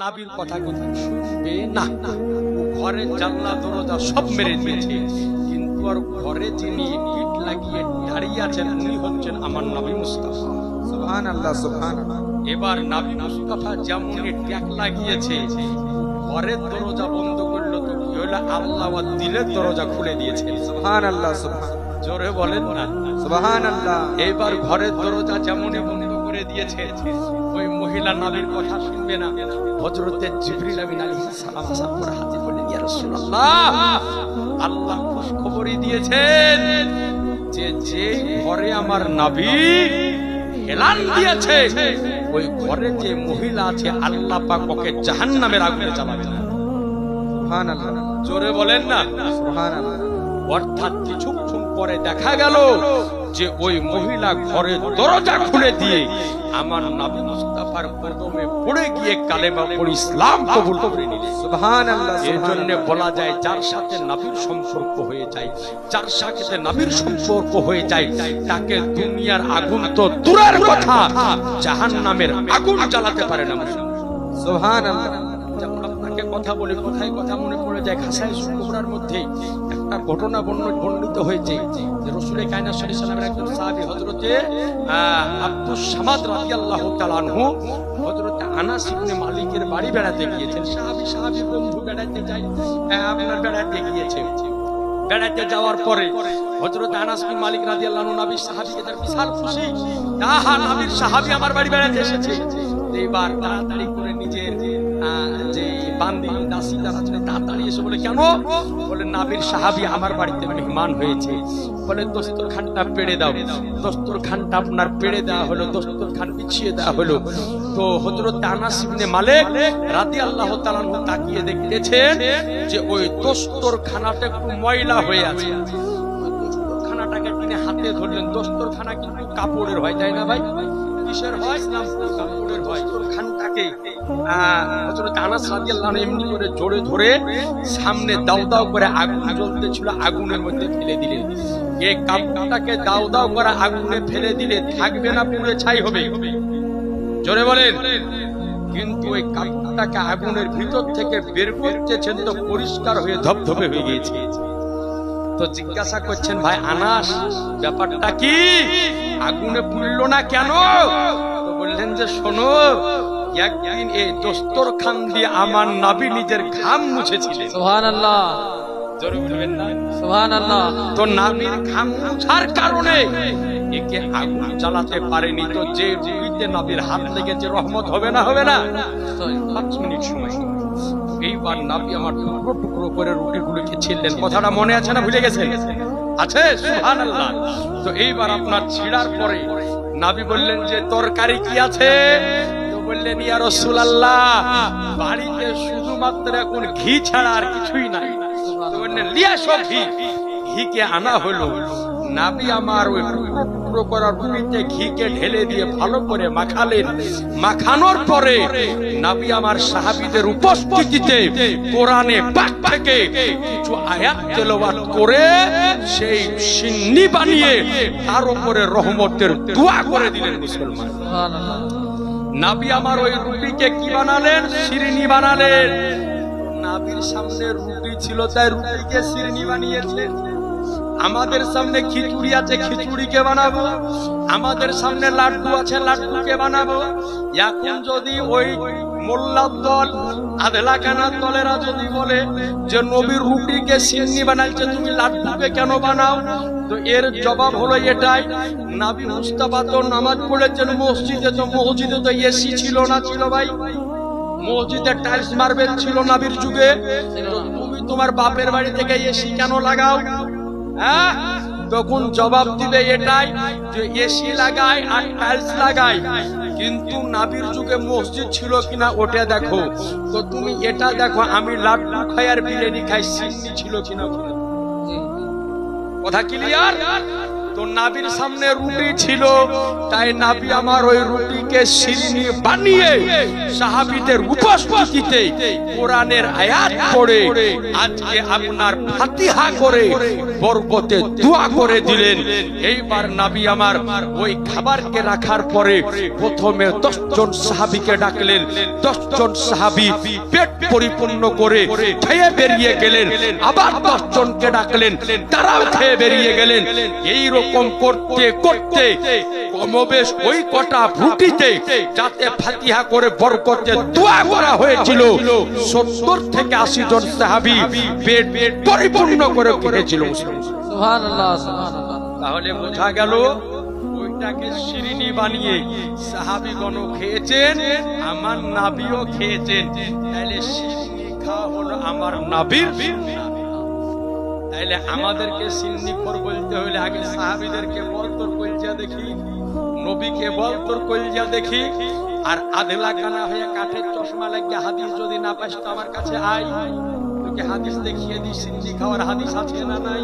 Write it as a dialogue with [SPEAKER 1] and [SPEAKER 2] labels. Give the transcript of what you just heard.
[SPEAKER 1] নাবির কথা কথা শুনবে না। ঘরের জানলা দরজা সব মেরে দিয়েছে, কিন্তু আর ঘরে যিনি পিঠ লাগিয়ে দাঁড়িয়ে আছেন উনি হচ্ছেন আমার নবী মুস্তাফা।
[SPEAKER 2] সুবহানাল্লাহ সুবহানাল্লাহ।
[SPEAKER 1] এবার নবী মুস্তাফা যেমন ট্যাগ লাগিয়েছে, ঘরের দরজা বন্ধ করলো তো কি হলো, আল্লাহ ওর দিলের দরজা খুলে দিয়েছে।
[SPEAKER 2] সুবহানাল্লাহ সুবহানাল্লাহ।
[SPEAKER 1] জোরে বলেন না
[SPEAKER 2] সুবহানাল্লাহ।
[SPEAKER 1] এইবার ঘরের দরজা যেমন বন্ধ করে দিয়েছে, ওই মহিলা নবীর কথা শুনবে না। হযরতে জিবরিল আমিন আলাইহিস সালাম আসার পরে হাজির বললেন, ইয়া রাসূলুল্লাহ, আল্লাহ খুশখবরি দিয়েছেন যে যে ঘরে আমার নবী এলান দিয়েছে ওই ঘরে যে মহিলা আছে আল্লাহ পাক ওকে জাহান্নামের আগুনে জ্বালাবে না।
[SPEAKER 2] সুবহানাল্লাহ।
[SPEAKER 1] জোরে বলেন না
[SPEAKER 2] সুবহানাল্লাহ।
[SPEAKER 1] অর্থাৎ কিছুক্ষণ পরে দেখা গেল যে ওই মহিলা ঘরের দরজা খুলে দিয়ে আমার নবী মুস্তাফার কদমে পড়ে গিয়ে কালেমা পড়ে ইসলাম কবুল করে নিলেন।
[SPEAKER 2] সুবহানাল্লাহ।
[SPEAKER 1] এই জন্য বলা যায় যার সাথে নবীর সম্পর্ক হয়ে যায়, যার সাথে নবীর সম্পর্ক হয়ে যায়, তাকে দুনিয়ার আগুন তো দূরের কথা জাহান্নামের আগুন জ্বালাতে পারে না।
[SPEAKER 2] সুবহানাল্লাহ।
[SPEAKER 1] যেমন আপনাকে কথা বলে কোথায় কথা মনে পড়ে যায়, খাসায়ে কুবরার মধ্যে একটা ঘটনা বর্ণিত হয়েছে যে রাসূল কায়নাত সাল্লাল্লাহু আলাইহি ওয়াসাল্লামের একজন সাহাবী হযরতে আব্দুস সামাদ রাদিয়াল্লাহু তাআলা আনহু হযরতে আনাস ইবনে মালিকের বাড়ি বেড়াতে গিয়েছেন। সাহাবী বন্ধু বেড়াতে যায়, আপনার বেড়াতে গিয়েছে। বেড়াতে যাওয়ার পরে হযরত আনাস বিন মালিক রাদিয়াল্লাহু আনহু নবীর সাহাবীকে তার বিশাল খুশি, আহা নবীর সাহাবী আমার বাড়ি বেড়াতে এসেছে। এইবার তাড়াতাড়ি করে নিজের যে বান্দি দাসী যারা ছিল তাড়াতাড়ি এসে বলে, কেন? বলে নবীর সাহাবী আমার বাড়িতে মেহমান হয়েছে। বলে দস্তরখানটা পেড়ে দাও। দস্তরখানটা আপনার পেড়ে দেওয়া হলো, দস্তরখান বিছিয়ে দেওয়া হলো। তো হযরত আনাস ইবনে মালিক রাদিয়াল্লাহু তাআলা আনহু তাকিয়ে দেখতেছেন যে ওই দস্তরখানাটা একটু ময়লা হয়ে আছে। ওই দস্তরখানাটাকে তিনি হাতে ধরলেন। দস্তরখানা কিন্তু কাপড়ের হয়, তাই না ভাই? কিসের হয়? কাপড়ের হয়। দস্তরখানটাকে হযরত আনাস রাদিয়াল্লাহু আনহু এমনি করে জোরে ধরে সামনে দাও দাও করে আগুন জ্বলতেছিল, আগুনের মধ্যে ফেলে দিলেন। এই কাপড়টাকে দাও দাও করে আগুনে ফেলে দিলে থাকবে না, পুড়ে ছাই হবে? জোরে বলেন। কিন্তু ওই কাপড়টাকে আগুনের ভিতর থেকে বের করতেছেন তো পরিষ্কার হয়ে ধবধবে হয়ে গিয়েছে। তো জিজ্ঞাসা করছেন, ভাই আনাস ব্যাপারটা কি, আগুনে পুড়লো না কেন? তো বললেন যে শোনো, একদিন এই দস্তরখান দিয়ে আমার নবী নিজের ঘাম মুছেছিলেন।
[SPEAKER 3] সুবহানাল্লাহ।
[SPEAKER 1] জোরে বলবেন না
[SPEAKER 3] সুবহানাল্লাহ।
[SPEAKER 1] তো নবীর ঘাম মুছার কারণে একে আগুন জ্বালাতে পারেনি। তো যে রুগীতে নবীর হাত লেগেছে রহমত হবে না? হবে না? 5 মিনিট সময়। এইবার নবী আমার টুকরো টুকরো করে রুটিগুলোকে ছিললেন। কথাটা মনে আছে না ভুলে গেছেন? আছে? সুবহানাল্লাহ। তো এইবার আপনার ছিঁড়ার পরে নবী বললেন যে তরকারি কি আছে? তো বললেন, ইয়া রাসূলুল্লাহ, বাড়িতে শুধুমাত্র এখন ঘি ছাড়া আর কিছুই নাই। তো বললেন, লিয়া সব ঘি। ঘিকে আনা হলো। নবী আমার ওই টুকরো করা রুটিতে ঘিকে ঢেলে দিয়ে ভালো করে মাখালেন। মাখানোর পরে নবী আমার সাহাবীদের উপস্থিতিতে কোরআনে পাক থেকে কিছু আয়াত তেলাওয়াত করে সেই সিন্নি বানিয়ে তার উপরে রহমতের দোয়া করে দিলেন মুসলমান।
[SPEAKER 3] সুবহানাল্লাহ।
[SPEAKER 1] নবী আমার ওই রুটিকে কি বানালেন? শিরনি বানালেন। নবীর সামনে রুটি ছিল তাই রুটিকে শিরনি বানিয়েছেন। আমাদের সামনে খিচুড়ি আছে, খিচুড়িকে বানাবো। আমাদের সামনে লাড্ডু আছে, লাড্ডুকে বানাবো। এখন যদি ওই মোল্লার দল, আধলা কানার দলেরা যদি বলে যে নবীর রুটিকে সিন্নি বানাইছে, তুমি লাড্ডুকে কেন বানাও? তো এর জবাব হলো এটাই, নবী মুস্তাফা তো নামাজ পড়েছেন মসজিদে, তো মসজিদে তো এসি ছিল না? ছিল ভাই। মসজিদে টাইলস মার্বেল ছিল নবীর যুগে। তুমি তোমার বাপের বাড়ি থেকে এসি কেন লাগাও? হ্যাঁ, তখন জবাব দিবে এটাই যে এসি লাগাই আর টাইলস লাগাই, কিন্তু নবীর যুগে মসজিদ ছিল কিনা ওটা দেখো। তো তুমি এটা দেখো, আমি লাড্ডু খাই আর বিরিয়ানি খাই, সিন্নি ছিল কিনা? কথা ক্লিয়ার? তো নাবির সামনে রুটি ছিল, তাই নাবি আমার ওই রুটিকে শিরনি বানিয়ে সাহাবীদের উপস্থিতিতে কোরআনের আয়াত পড়ে আজকে আপনার ফাতিহা করে বরকতে দোয়া করে দিলেন। এইবার নবী আমার ওই খাবারকে রাখার পরে প্রথমে 10 জন সাহাবীকে ডাকলেন। 10 জন সাহাবী পেট পরিপূর্ণ করে খেয়ে বেরিয়ে গেলেন। আবার 10 জনকে ডাকলেন, তারাও খেয়ে বেরিয়ে গেলেন। এই রকম করতে করতে কমবেশ ওই কটা রুটিতে যাতে ফাতিহা করে বরকতে দোয়া করা হয়েছিল 70 থেকে 80 জন সাহাবী পেট পরিপূর্ণ করে খেয়েছিল।
[SPEAKER 2] সুবহানাল্লাহ, সুবহানাল্লাহ।
[SPEAKER 1] তাহলে বোঝা গেল ওইটাকে শিরনি বানিয়ে সাহাবীগণ খেয়েছেন, আমার নবীও খেয়েছেন। তাহলে শিরনি খাওয়া হলো আমার নবীর। তাহলে আমাদেরকে শিরনি খোর বলতে হলে আগে সাহাবীদেরকে বল তোর কলজা দেখি, নবীকে বল তোর কলজা দেখি। আর আধলা কানা হয়ে কাঠের চশমা লাগিয়ে হাদিস যদি না পাস তো আমার কাছে আয়, তোকে হাদিস দেখিয়ে দিই শিরনি খাওয়ার হাদিস আছে না নাই।